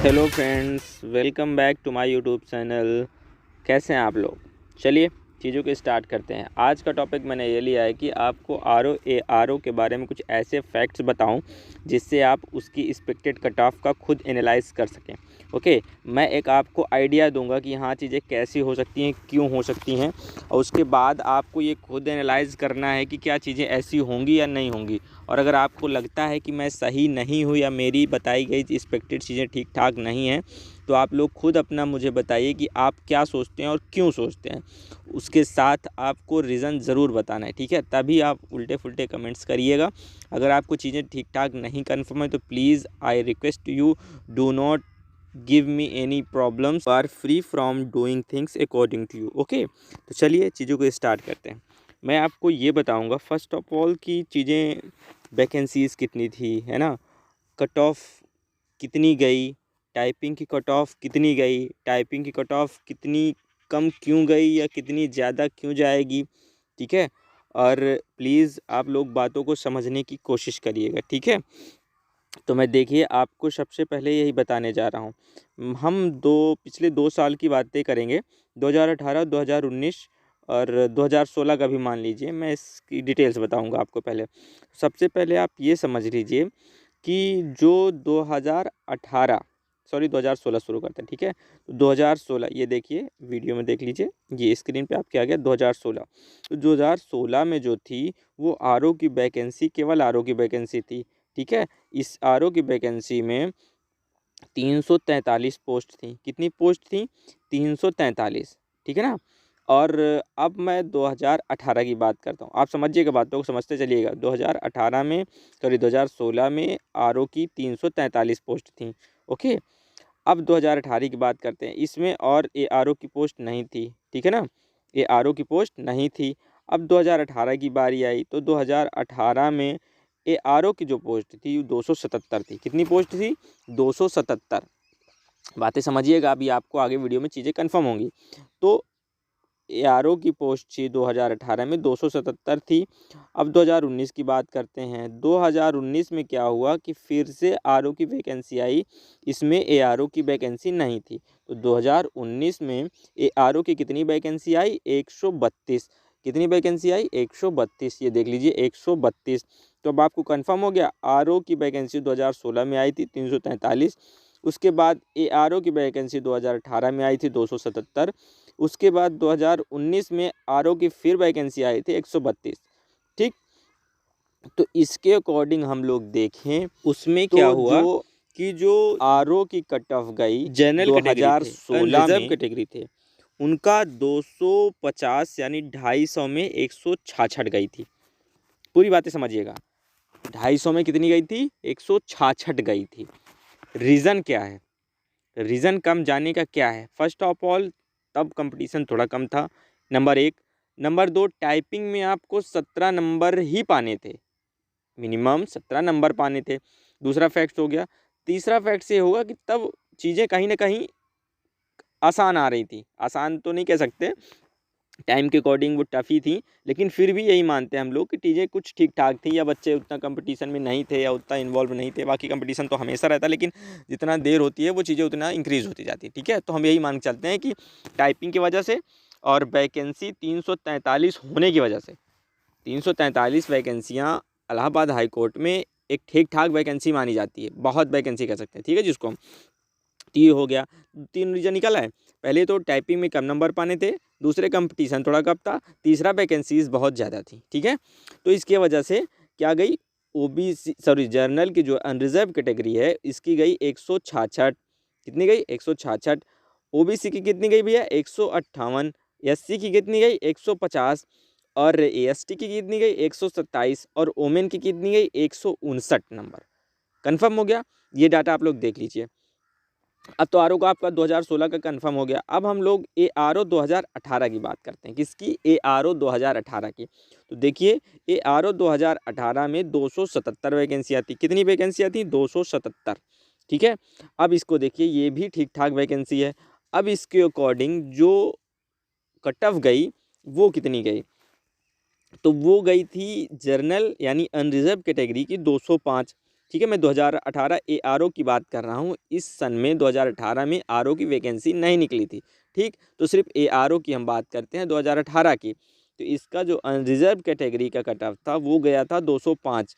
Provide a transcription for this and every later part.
Hello friends, welcome back to my YouTube channel. कैसे हैं आप लोग? चलिए चीज़ों को स्टार्ट करते हैं। आज का टॉपिक मैंने ये लिया है कि आपको आर ओ के बारे में कुछ ऐसे फैक्ट्स बताऊं जिससे आप उसकी एक्सपेक्टेड कट ऑफ का खुद एनालाइज कर सकें। ओके, मैं एक आपको आइडिया दूंगा कि हाँ चीज़ें कैसी हो सकती हैं, क्यों हो सकती हैं, और उसके बाद आपको ये खुद एनालाइज करना है कि क्या चीज़ें ऐसी होंगी या नहीं होंगी। और अगर आपको लगता है कि मैं सही नहीं हूँ या मेरी बताई गई एक्सपेक्टेड चीज़ें ठीक ठाक नहीं हैं, तो आप लोग खुद अपना मुझे बताइए कि आप क्या सोचते हैं और क्यों सोचते हैं। उसके साथ आपको रीज़न ज़रूर बताना है, ठीक है? तभी आप उल्टे फुल्टे कमेंट्स करिएगा। अगर आपको चीज़ें ठीक ठाक नहीं कन्फर्म है तो please I request you, do not give me any problems, are free from doing things according to you. Okay, तो चलिए चीज़ों को स्टार्ट करते हैं। मैं आपको ये बताऊंगा फर्स्ट ऑफ ऑल कि चीज़ें वैकेंसीज़ कितनी थी, है ना, कट ऑफ कितनी गई, टाइपिंग की कट ऑफ कितनी गई, टाइपिंग की कट ऑफ कितनी कम क्यों गई या कितनी ज़्यादा क्यों जाएगी, ठीक है? और प्लीज़ आप लोग बातों को समझने की कोशिश करिएगा, ठीक है? तो मैं देखिए आपको सबसे पहले यही बताने जा रहा हूँ। हम पिछले 2 साल की बातें करेंगे, 2018, 2019 और 2016 का भी मान लीजिए। मैं इसकी डिटेल्स बताऊंगा आपको। पहले सबसे पहले आप ये समझ लीजिए कि जो 2018 सॉरी 2016 शुरू करते हैं, ठीक है? तो 2016 ये देखिए, वीडियो में देख लीजिए, ये स्क्रीन पे आपके आ गया 2016। तो 2016 में जो थी वो आरओ की वैकेंसी, केवल आरओ की वैकेंसी थी, ठीक है? इस आरओ की वैकेंसी में 343 पोस्ट थी। कितनी पोस्ट थी? 343, ठीक है ना? और अब मैं 2018 की बात करता हूँ। आप समझिएगा, बातों को समझते चलिएगा। 2018 में सॉरी 2016 में आरओ की 343 पोस्ट थी। ओके, अब 2018 की बात करते हैं। इसमें और ए आर ओ की पोस्ट नहीं थी, ठीक है ना? ए आर ओ की पोस्ट नहीं थी। अब 2018 की बारी आई तो 2018 में ए आर ओ की जो पोस्ट थी 277 थी। कितनी पोस्ट थी? 277। बातें समझिएगा, अभी आपको आगे वीडियो में चीज़ें कन्फर्म होंगी। तो ए आर ओ की पोस्ट थी 2018 में 277 थी। अब 2019 की बात करते हैं। 2019 में क्या हुआ कि फिर से आर ओ की वैकेंसी आई। इसमें ए आर ओ की वैकेंसी नहीं थी। तो 2019 में ए आर ओ की कितनी वैकेंसी आई? 132। कितनी वैकेंसी आई? 132। ये देख लीजिए, 132। तो अब आपको कंफर्म हो गया, आर ओ की वैकेंसी 2016 में आई थी 343। उसके बाद ए आर ओ की वैकेंसी 2018 में आई थी 277। उसके बाद 2019 में आर ओ की फिर वैकेंसी आई थी 132, ठीक? तो इसके अकॉर्डिंग हम लोग देखें उसमें क्या हुआ कि जो आर ओ की कट ऑफ गई, जनरल कैटेगरी थे, 2016 में कैटेगरी थे, उनका 250 यानी 250 में 166 गई थी। पूरी बातें समझिएगा, 250 में कितनी गई थी? 166 गई थी। रीज़न क्या है? रीज़न कम जाने का क्या है? फर्स्ट ऑफ ऑल, तब कंपटीशन थोड़ा कम था, नंबर एक। नंबर दो, टाइपिंग में आपको 17 नंबर ही पाने थे, मिनिमम 17 नंबर पाने थे। दूसरा फैक्ट हो गया। तीसरा फैक्ट ये होगा कि तब चीज़ें कहीं ना कहीं आसान आ रही थी। आसान तो नहीं कह सकते, टाइम के अकॉर्डिंग वो टफ़ ही थी, लेकिन फिर भी यही मानते हैं हम लोग कि चीज़ें कुछ ठीक ठाक थी, या बच्चे उतना कंपटीशन में नहीं थे या उतना इन्वॉल्व नहीं थे। बाकी कंपटीशन तो हमेशा रहता है, लेकिन जितना देर होती है वो चीज़ें उतना इंक्रीज़ होती जाती है, ठीक है? तो हम यही मान के चलते हैं कि टाइपिंग की वजह से और वैकेंसी 343 होने की वजह से, 343 वैकेंसियाँ इलाहाबाद हाई कोर्ट में एक ठीक ठाक वैकेंसी मानी जाती है, बहुत वैकेंसी कह सकते हैं, ठीक है? जिसको हम, तो ये हो गया। 3 रीज़न निकला है। पहले तो टाइपिंग में कम नंबर पाने थे, दूसरे कंपटीशन थोड़ा कम था, तीसरा वैकेंसीज़ बहुत ज़्यादा थी, ठीक है? तो इसकी वजह से क्या गई, ओबीसी सॉरी जनरल की जो अनरिजर्व कैटेगरी है इसकी गई 166। कितनी गई? 166। ओबीसी की कितनी गई भैया? 158। एससी की कितनी गई? 150। और एएसटी की कितनी गई? 127। और ओमेन की कितनी गई? 159 नंबर। कन्फर्म हो गया? ये डाटा आप लोग देख लीजिए। अब तो आर ओ का आपका 2016 का कंफर्म हो गया। अब हम लोग ए आर ओ 2018 की बात करते हैं। किसकी? ए आर ओ 2018 की। तो देखिए, ए आर ओ 2018 में 277 वैकेंसियाँ थी। कितनी वैकेंसियाँ थी? 277, ठीक है? अब इसको देखिए, ये भी ठीक ठाक वैकेंसी है। अब इसके अकॉर्डिंग जो कट ऑफ गई वो कितनी गई? तो वो गई थी जनरल यानी अनरिजर्व कैटेगरी की 205, ठीक है, मैं 2018 एआरओ की बात कर रहा हूँ। इस सन में 2018 में आरओ की वैकेंसी नहीं निकली थी। ठीक, तो सिर्फ एआरओ की हम बात करते हैं 2018 की। तो इसका जो अनरिजर्व कैटेगरी का कट ऑफ था वो गया था 205,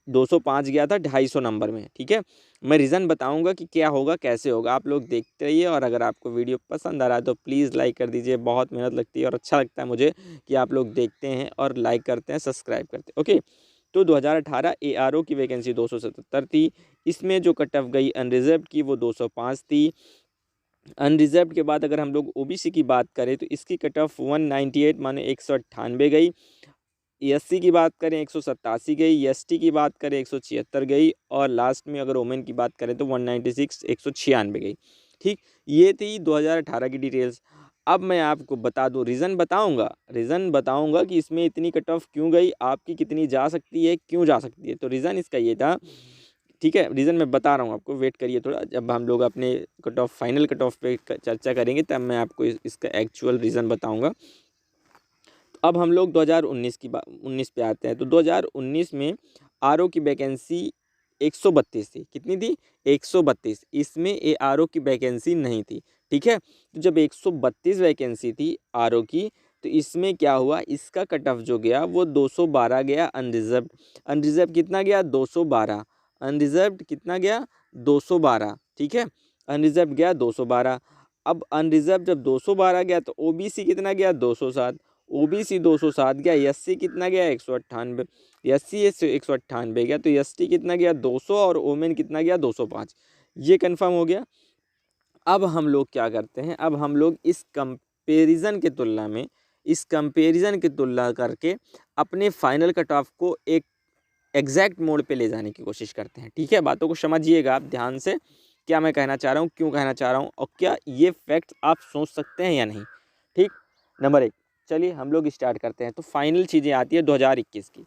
205 गया था 250 नंबर में। ठीक है, मैं रीज़न बताऊंगा कि क्या होगा कैसे होगा, आप लोग देखते रहिए। और अगर आपको वीडियो पसंद आ रहा है तो प्लीज़ लाइक कर दीजिए, बहुत मेहनत लगती है और अच्छा लगता है मुझे कि आप लोग देखते हैं और लाइक करते हैं, सब्सक्राइब करते हैं। ओके, तो 2018 एआरओ की वैकेंसी 277 थी। इसमें जो कट ऑफ गई अनरिजर्व की वो 205 थी। अनरिजर्व के बाद अगर हम लोग ओबीसी की बात करें तो इसकी कट ऑफ 198 माने 198 गई। एससी की बात करें 187 गई, एसटी की बात करें 176 गई, और लास्ट में अगर वोमेन की बात करें तो 196 196 गई। ठीक, ये थी 2018 की डिटेल्स। अब मैं आपको बता दूं, रीज़न बताऊंगा कि इसमें इतनी कट ऑफ क्यों गई, आपकी कितनी जा सकती है, क्यों जा सकती है। तो रीज़न इसका ये था, ठीक है, रीज़न मैं बता रहा हूँ आपको, वेट करिए थोड़ा, जब हम लोग अपने cut off final cut off पे चर्चा करेंगे तब मैं आपको इसका एक्चुअल रीज़न बताऊँगा। अब हम लोग 2019 की 19 पे आते हैं। तो 2019 में आरओ की वैकेंसी 132 थी। कितनी थी? 132। इसमें एआरओ की वैकेंसी नहीं थी। ठीक है, तो जब 132 वैकेंसी थी आरओ की, तो इसमें क्या हुआ, इसका कट ऑफ जो गया वो 212 गया अनरिजर्व। अनरिजर्व कितना गया? 212। अनरिजर्व कितना गया? 212। ठीक है, अनरिजर्व गया 212। अब अनरिजर्व जब 212 गया तो ओबीसी कितना गया? 207। ओबीसी 207 गया, एससी कितना गया? 198। एससी 198 गया, तो एसटी कितना गया? 200, और ओमेन कितना गया? 205। ये कंफर्म हो गया। अब हम लोग क्या करते हैं, अब हम लोग इस कंपेरिजन की तुलना करके अपने फाइनल कट ऑफ को एक एग्जैक्ट मोड पे ले जाने की कोशिश करते हैं। ठीक है, बातों को समझिएगा आप ध्यान से, क्या मैं कहना चाह रहा हूँ, क्यों कहना चाह रहा हूँ, और क्या ये फैक्ट्स आप सोच सकते हैं या नहीं। ठीक, नंबर 1, चलिए हम लोग स्टार्ट करते हैं। तो फाइनल चीज़ें आती है 2021 की।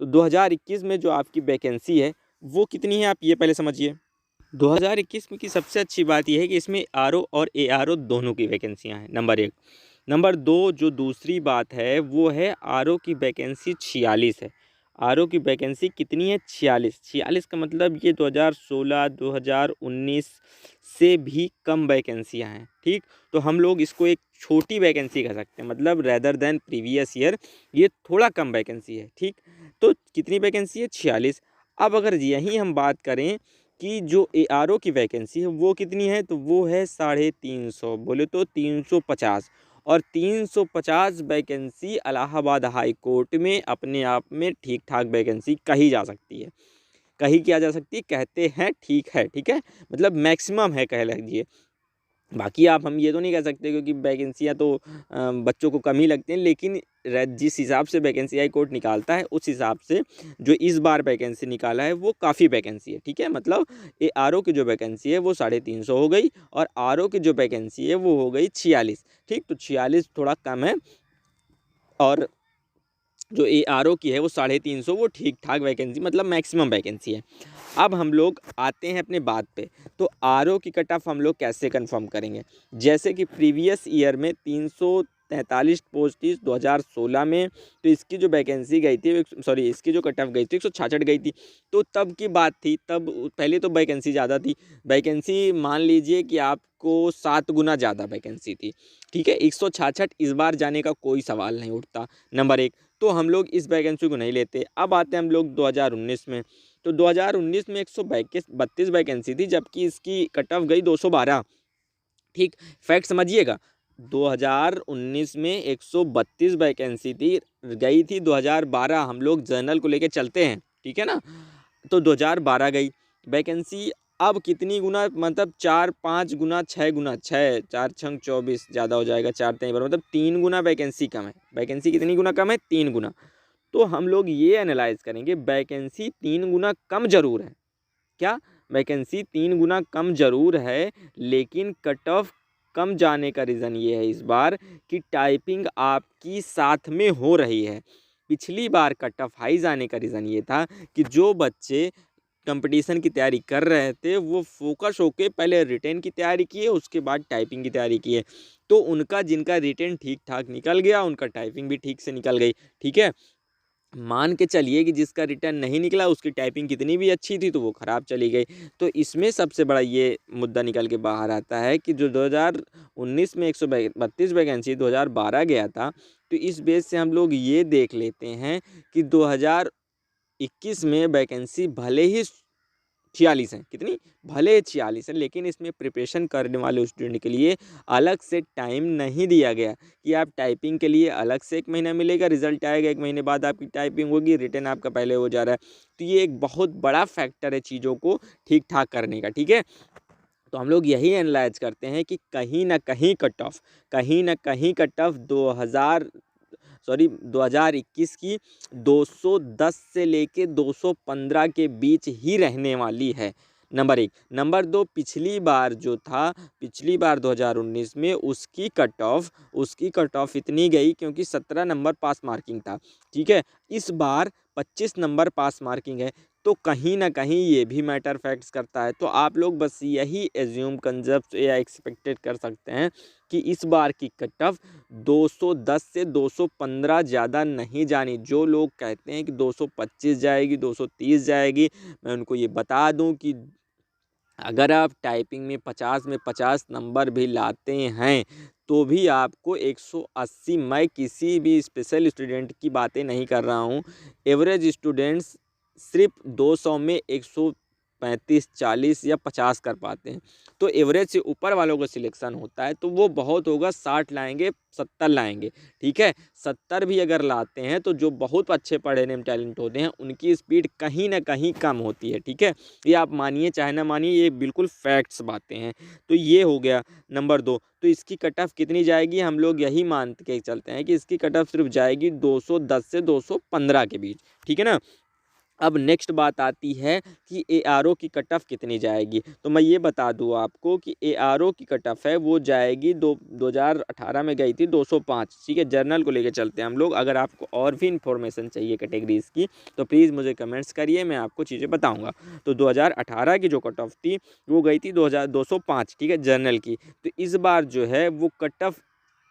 तो 2021 में जो आपकी वैकेंसी है वो कितनी है, आप ये पहले समझिए। 2021 में की सबसे अच्छी बात यह है कि इसमें आरओ और एआरओ दोनों की वैकेंसियां हैं, नंबर 1। नंबर 2, जो दूसरी बात है वो है आरओ की वैकेंसी 46 है। आरओ की वैकेंसी कितनी है? 46। 46 का मतलब ये 2016 2019 से भी कम वैकेंसियां हैं। ठीक, तो हम लोग इसको एक छोटी वैकेंसी कह सकते हैं, मतलब रेदर देन प्रीवियस ईयर ये थोड़ा कम वैकेंसी है। ठीक, तो कितनी वैकेंसी है? 46। अब अगर यहीं हम बात करें कि जो एआरओ की वैकेंसी है वो कितनी है, तो वो है 350, बोले तो 350। और 350 वैकेंसी इलाहाबाद हाई कोर्ट में अपने आप में ठीक ठाक वैकेंसी कही जा सकती है। कही क्या जा सकती है? कहते हैं ठीक है। ठीक है, मतलब मैक्सिमम है कह लीजिए। बाकी आप हम ये तो नहीं कह सकते, क्योंकि वैकेंसियाँ तो बच्चों को कम ही लगती हैं, लेकिन जिस हिसाब से वैकेंसी हाई कोर्ट निकालता है उस हिसाब से जो इस बार वैकेंसी निकाला है वो काफ़ी वैकेंसी है। ठीक है, मतलब ये आरओ की जो वैकेंसी है वो 350 हो गई, और आरओ की जो वैकेंसी है वो हो गई 46। ठीक, तो 46 थोड़ा कम है, और जो एआरओ की है वो 350, वो ठीक ठाक वैकेंसी, मतलब मैक्सिमम वैकेंसी है। अब हम लोग आते हैं अपने बात पे। तो आरओ की कट ऑफ हम लोग कैसे कंफर्म करेंगे? जैसे कि प्रीवियस ईयर में 343 पोस्ट थी 2016 में, तो इसकी जो वैकेंसी गई थी, सॉरी, इसकी जो कट ऑफ गई थी 166 गई थी। तो तब की बात थी, तब पहले तो वैकेंसी ज़्यादा थी। वैकेंसी मान लीजिए कि आपको 7 गुना ज़्यादा वैकेंसी थी। ठीक है, 166 इस बार जाने का कोई सवाल नहीं उठता, नंबर 1। तो हम लोग इस वैकेंसी को नहीं लेते। अब आते हैं हम लोग 2019 में। तो 2019 में 132 वैकेंसी थी, जबकि इसकी कट ऑफ गई 212। ठीक, फैक्ट समझिएगा, 2019 में 132 वैकेंसी थी, गई थी 2012। हम लोग जनरल को लेके चलते हैं, ठीक है ना, तो 2012 गई वैकेंसी। अब कितनी गुना, मतलब 4-5 गुना, 6 गुना, 6 4 छंग 24 ज़्यादा हो जाएगा, 4 3 पर मतलब 3 गुना वैकेंसी कम है। वैकेंसी कितनी गुना कम है? 3 गुना। तो हम लोग ये एनालाइज करेंगे, वैकेंसी 3 गुना कम जरूर है। क्या? वैकेंसी 3 गुना कम जरूर है, लेकिन कट ऑफ कम जाने का रीज़न ये है इस बार कि टाइपिंग आपकी साथ में हो रही है। पिछली बार कट ऑफ हाई जाने का रीज़न ये था कि जो बच्चे कंपटीशन की तैयारी कर रहे थे वो फोकस होके पहले रिटेन की तैयारी किए, उसके बाद टाइपिंग की तैयारी किए। तो उनका, जिनका रिटेन ठीक ठाक निकल गया, उनका टाइपिंग भी ठीक से निकल गई। ठीक है, मान के चलिए कि जिसका रिटर्न नहीं निकला उसकी टाइपिंग कितनी भी अच्छी थी तो वो ख़राब चली गई। तो इसमें सबसे बड़ा ये मुद्दा निकल के बाहर आता है कि जो 2019 में 132 वैकेंसी 2012 गया था, तो इस बेस से हम लोग ये देख लेते हैं कि 2021 में वैकेंसी भले ही 46 हैं, कितनी भले 46 हैं, लेकिन इसमें प्रिपरेशन करने वाले स्टूडेंट के लिए अलग से टाइम नहीं दिया गया कि आप टाइपिंग के लिए अलग से 1 महीना मिलेगा, रिजल्ट आएगा 1 महीने बाद आपकी टाइपिंग होगी, रिटन आपका पहले हो जा रहा है। तो ये एक बहुत बड़ा फैक्टर है चीज़ों को ठीक ठाक करने का, ठीक है। तो हम लोग यही एनालाइज करते हैं कि कहीं ना कहीं कट ऑफ 2021 की 210 से लेके 215 के बीच ही रहने वाली है, नंबर 1। नंबर 2, पिछली बार 2019 में उसकी कट ऑफ इतनी गई क्योंकि 17 नंबर पास मार्किंग था, ठीक है। इस बार 25 नंबर पास मार्किंग है, तो कहीं ना कहीं ये भी मैटर फैक्ट्स करता है। तो आप लोग बस यही एज्यूम कंसेप्ट या एक्सपेक्टेड कर सकते हैं कि इस बार की कट ऑफ 210 से 215 ज़्यादा नहीं जानी। जो लोग कहते हैं कि 225 जाएगी, 230 जाएगी, मैं उनको ये बता दूं कि अगर आप टाइपिंग में 50 नंबर भी लाते हैं तो भी आपको 180, मैं किसी भी स्पेशल स्टूडेंट की बातें नहीं कर रहा हूँ, एवरेज स्टूडेंट्स सिर्फ 200 में 135, 40 या 50 कर पाते हैं। तो एवरेज से ऊपर वालों का सिलेक्शन होता है तो वो बहुत होगा 60 लाएंगे, 70 लाएंगे, ठीक है। 70 भी अगर लाते हैं तो जो बहुत अच्छे पढ़ने में टैलेंट होते हैं उनकी स्पीड कहीं ना कहीं कम होती है, ठीक है। ये आप मानिए चाहे ना मानिए, ये बिल्कुल फैक्ट्स बातें हैं। तो ये हो गया नंबर 2। तो इसकी कट ऑफ कितनी जाएगी, हम लोग यही मान के चलते हैं कि इसकी कट ऑफ सिर्फ जाएगी 210 से 215 के बीच, ठीक है ना। अब नेक्स्ट बात आती है कि ARO की कट ऑफ कितनी जाएगी। तो मैं ये बता दूँ आपको कि ARO की कट ऑफ है वो जाएगी 2018 में गई थी 205, ठीक है। जर्नल को लेके चलते हैं हम लोग। अगर आपको और भी इन्फॉर्मेशन चाहिए कैटेगरीज़ की तो प्लीज़ मुझे कमेंट्स करिए, मैं आपको चीज़ें बताऊँगा। तो 2018 की जो कट ऑफ थी वो गई थी 205, ठीक है, जर्नल की। तो इस बार जो है वो कट ऑफ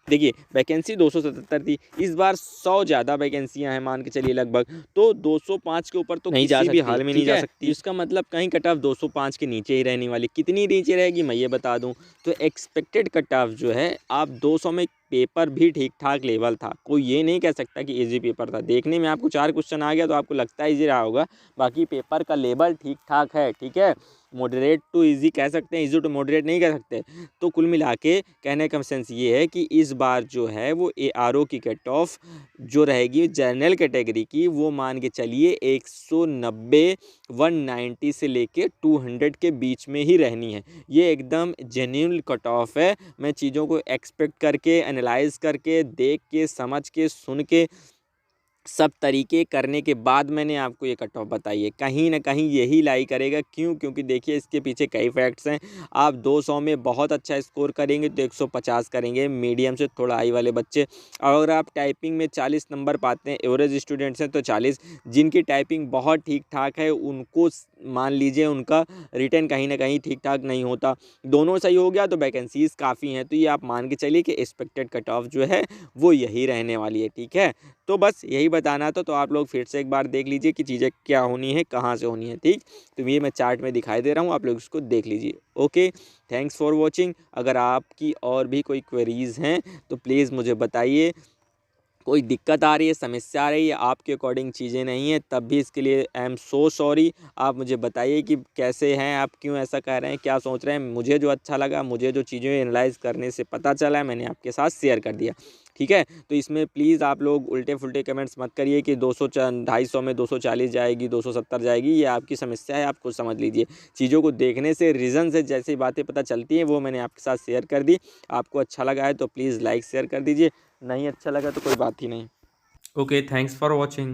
देखिए, वैकेंसी 277 थी, इस बार 100 ज़्यादा वैकेंसियां हैं, मान के चलिए लगभग। तो 205 के ऊपर तो नहीं जा सकती, किसी भी हाल में नहीं जा सकती। इसका मतलब कहीं कट ऑफ 205 के नीचे ही रहने वाली। कितनी नीचे रहेगी मैं ये बता दूं, तो एक्सपेक्टेड कट ऑफ जो है आप 200 में, पेपर भी ठीक ठाक लेवल था, कोई ये नहीं कह सकता कि इजी पेपर था। देखने में आपको 4 क्वेश्चन आ गया तो आपको लगता है इजी रहा होगा, बाकी पेपर का लेवल ठीक ठाक है, ठीक है। मॉडरेट टू इजी कह सकते हैं, इजी टू मॉडरेट नहीं कह सकते। तो कुल मिला के कहने का सेंस ये है कि इस बार जो है वो ARO की कट ऑफ जो रहेगी जनरल कैटेगरी की, वो मान के चलिए 190, 190 से लेके 200 के बीच में ही रहनी है। ये एकदम जेन्युइन कट ऑफ है। मैं चीज़ों को एक्सपेक्ट करके, एनालाइज करके, देख के, समझ के, सुन के, सब तरीके करने के बाद मैंने आपको ये कट ऑफ बताई है। कहीं ना कहीं यही लाई करेगा। क्यों? क्योंकि देखिए इसके पीछे कई फैक्ट्स हैं। आप 200 में बहुत अच्छा स्कोर करेंगे तो 150 करेंगे, मीडियम से थोड़ा हाई वाले बच्चे। और अगर आप टाइपिंग में 40 नंबर पाते हैं, एवरेज स्टूडेंट्स हैं तो 40। जिनकी टाइपिंग बहुत ठीक ठाक है उनको मान लीजिए उनका रिटर्न कहीं ना कहीं ठीक ठाक नहीं होता, दोनों सही हो गया तो वैकेंसीज़ काफ़ी हैं। तो ये आप मान के चलिए कि एक्सपेक्टेड कट ऑफ जो है वो यही रहने वाली है, ठीक है। तो बस यही बताना था। तो आप लोग फिर से एक बार देख लीजिए कि चीज़ें क्या होनी है, कहाँ से होनी है, ठीक। तो ये मैं चार्ट में दिखाई दे रहा हूँ, आप लोग इसको देख लीजिए। Okay, thanks for watching. अगर आपकी और भी कोई क्वेरीज़ हैं तो प्लीज़ मुझे बताइए। कोई दिक्कत आ रही है, समस्या आ रही है, आपके अकॉर्डिंग चीज़ें नहीं है, तब भी इसके लिए आई एम सो सॉरी। आप मुझे बताइए कि कैसे हैं आप, क्यों ऐसा कह रहे हैं, क्या सोच रहे हैं। मुझे जो अच्छा लगा, मुझे जो चीज़ें एनालाइज करने से पता चला है, मैंने आपके साथ शेयर कर दिया, ठीक है। तो इसमें प्लीज़ आप लोग उल्टे फुल्टे कमेंट्स मत करिए कि 200 में 240 जाएगी, 270 जाएगी। ये आपकी समस्या है, आप खुद समझ लीजिए। चीज़ों को देखने से, रीज़न से जैसी बातें पता चलती हैं वो मैंने आपके साथ शेयर कर दी। आपको अच्छा लगा है तो प्लीज़ लाइक शेयर कर दीजिए, नहीं अच्छा लगा तो कोई बात ही नहीं। Okay, thanks for watching.